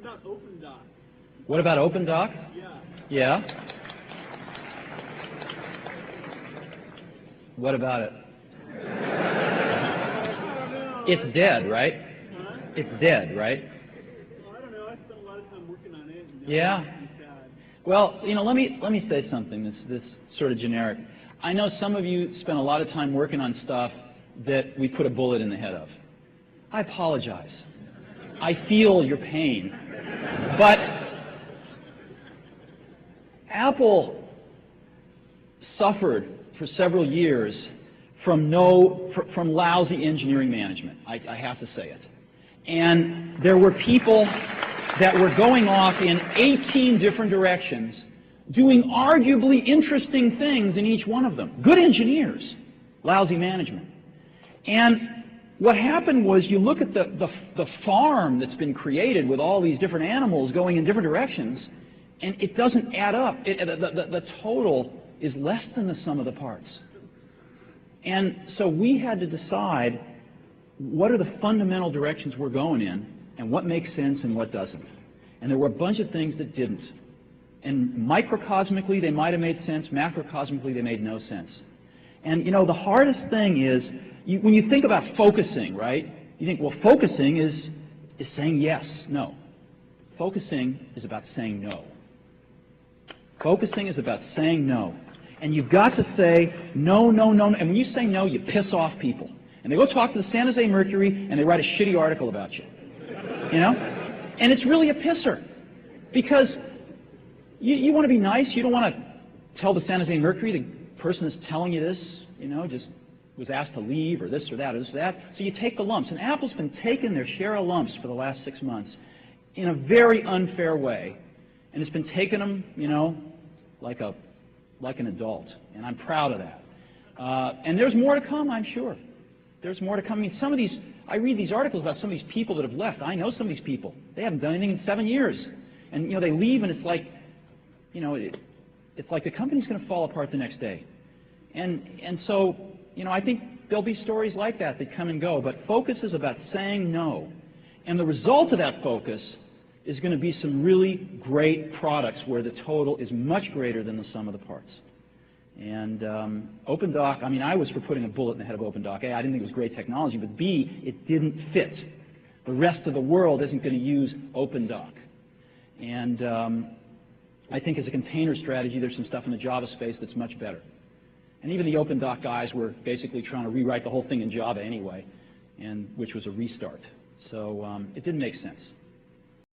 about OpenDoc? What about OpenDoc? Yeah. Yeah. What about it? It's dead, right? Huh? It's dead, right? Well, I don't know. I spent a lot of time working on it. And Yeah. it's sad. Well, let me say something that's sort of generic. I know some of you spend a lot of time working on stuff that we put a bullet in the head of. I apologize. I feel your pain. But Apple suffered for several years from lousy engineering management. I have to say it. And there were people that were going off in 18 different directions, doing arguably interesting things in each one of them. Good engineers, lousy management. And what happened was, you look at the farm that's been created with all these different animals going in different directions, and it doesn't add up. The total is less than the sum of the parts. And so we had to decide, what are the fundamental directions we're going in, and what makes sense and what doesn't. And there were a bunch of things that didn't. And microcosmically, they might have made sense. Macrocosmically, they made no sense. And the hardest thing is, when you think about focusing, right? You think, well, focusing is saying yes. No. Focusing is about saying no. Focusing is about saying no. And you've got to say no, no, no. And when you say no, you piss off people. And they go talk to the San Jose Mercury, and they write a shitty article about you. And it's really a pisser. Because you want to be nice. You don't want to tell the San Jose Mercury, the person that's telling you this, just was asked to leave, or this or that or this or that. So you take the lumps. And Apple's been taking their share of lumps for the last 6 months in a very unfair way. And it's been taking them, like an adult. And I'm proud of that. And there's more to come, I'm sure. There's more to come. I mean, some of these, I read these articles about some of these people that have left. I know some of these people. They haven't done anything in 7 years. And, they leave, and it's like, it's like the company's going to fall apart the next day. And so, I think there'll be stories like that come and go. But focus is about saying no. And the result of that focus is going to be some really great products where the total is much greater than the sum of the parts. And OpenDoc, I mean, I was for putting a bullet in the head of OpenDoc. A, I didn't think it was great technology, but B, it didn't fit. The rest of the world isn't going to use OpenDoc. And I think as a container strategy, there's some stuff in the Java space that's much better. And even the OpenDoc guys were basically trying to rewrite the whole thing in Java anyway, which was a restart. So it didn't make sense.